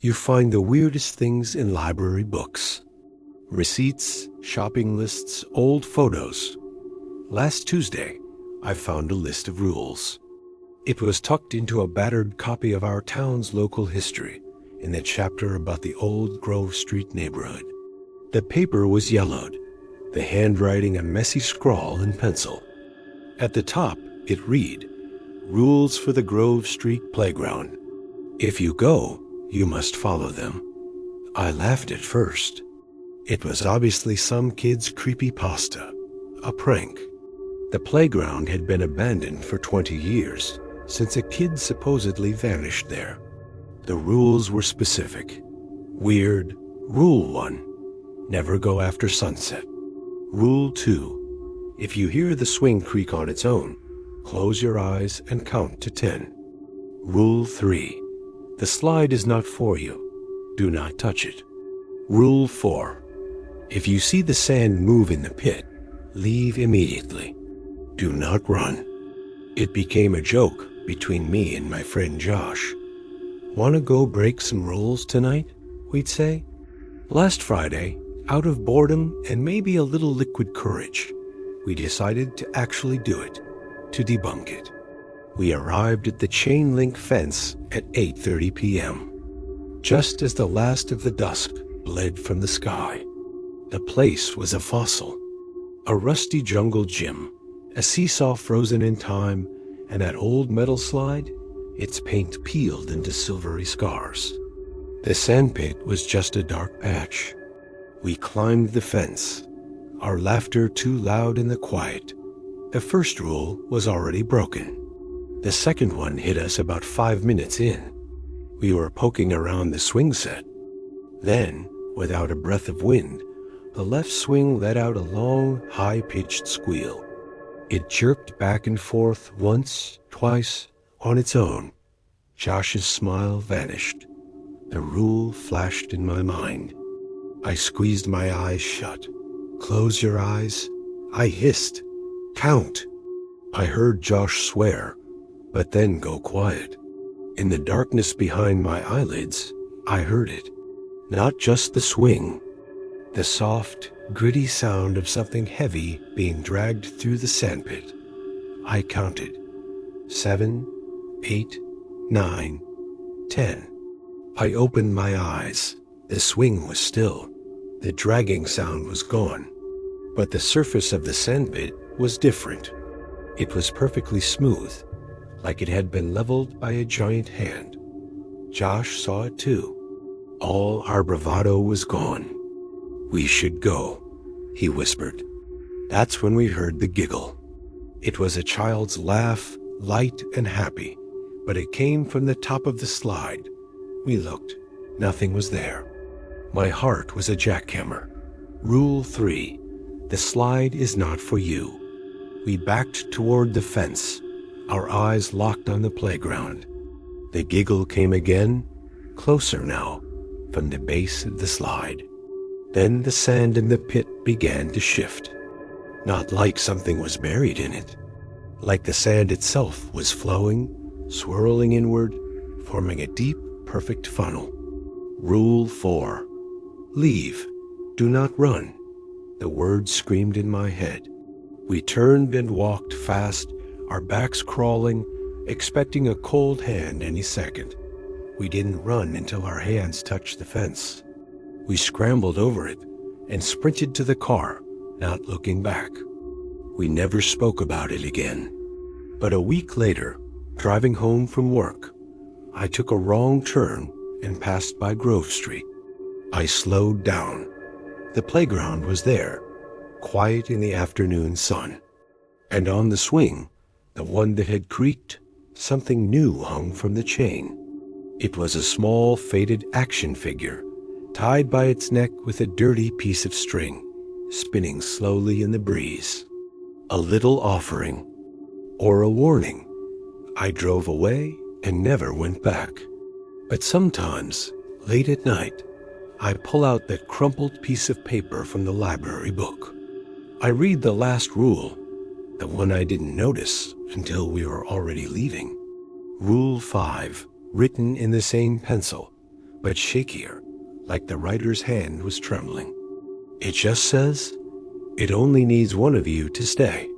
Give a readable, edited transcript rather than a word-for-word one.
You find the weirdest things in library books. Receipts, shopping lists, old photos. Last Tuesday, I found a list of rules. It was tucked into a battered copy of our town's local history in the chapter about the old Grove Street neighborhood. The paper was yellowed, the handwriting a messy scrawl in pencil. At the top, it read, "Rules for the Grove Street Playground. If you go, you must follow them." I laughed at first. It was obviously some kid's creepypasta, a prank. The playground had been abandoned for 20 years, since a kid supposedly vanished there. The rules were specific. Weird. Rule 1. Never go after sunset. Rule 2. If you hear the swing creak on its own, close your eyes and count to 10. Rule 3. The slide is not for you. Do not touch it. Rule 4. If you see the sand move in the pit, leave immediately. Do not run. It became a joke between me and my friend Josh. "Want to go break some rules tonight?" we'd say. Last Friday, out of boredom and maybe a little liquid courage, we decided to actually do it, to debunk it. We arrived at the chain link fence at 8:30 p.m. Just as the last of the dusk bled from the sky. The place was a fossil, a rusty jungle gym, a seesaw frozen in time, and that old metal slide, its paint peeled into silvery scars. The sandpit was just a dark patch. We climbed the fence, our laughter too loud in the quiet. The first rule was already broken. The second one hit us about 5 minutes in. We were poking around the swing set. Then, without a breath of wind, the left swing let out a long, high-pitched squeal. It jerked back and forth once, twice, on its own. Josh's smile vanished. The rule flashed in my mind. I squeezed my eyes shut. "Close your eyes," I hissed. "Count." I heard Josh swear, but then go quiet. In the darkness behind my eyelids, I heard it. Not just the swing. The soft, gritty sound of something heavy being dragged through the sandpit. I counted. 7, 8, 9, 10. I opened my eyes. The swing was still. The dragging sound was gone. But the surface of the sandpit was different. It was perfectly smooth, like it had been leveled by a giant hand. Josh saw it too. All our bravado was gone. "We should go," he whispered. That's when we heard the giggle. It was a child's laugh, light and happy, but it came from the top of the slide. We looked. Nothing was there. My heart was a jackhammer. Rule 3. The slide is not for you. We backed toward the fence, our eyes locked on the playground. The giggle came again, closer now, from the base of the slide. Then the sand in the pit began to shift. Not like something was buried in it. Like the sand itself was flowing, swirling inward, forming a deep, perfect funnel. Rule 4. Leave. Do not run. The words screamed in my head. We turned and walked fast, our backs crawling, expecting a cold hand any second. We didn't run until our hands touched the fence. We scrambled over it and sprinted to the car, not looking back. We never spoke about it again. But a week later, driving home from work, I took a wrong turn and passed by Grove Street. I slowed down. The playground was there, quiet in the afternoon sun. And on the swing, the one that had creaked, something new hung from the chain. It was a small, faded action figure, tied by its neck with a dirty piece of string, spinning slowly in the breeze. A little offering, or a warning. I drove away and never went back. But sometimes, late at night, I pull out that crumpled piece of paper from the library book. I read the last rule, the one I didn't notice until we were already leaving. Rule 5, written in the same pencil, but shakier, like the writer's hand was trembling. It just says, "It only needs one of you to stay."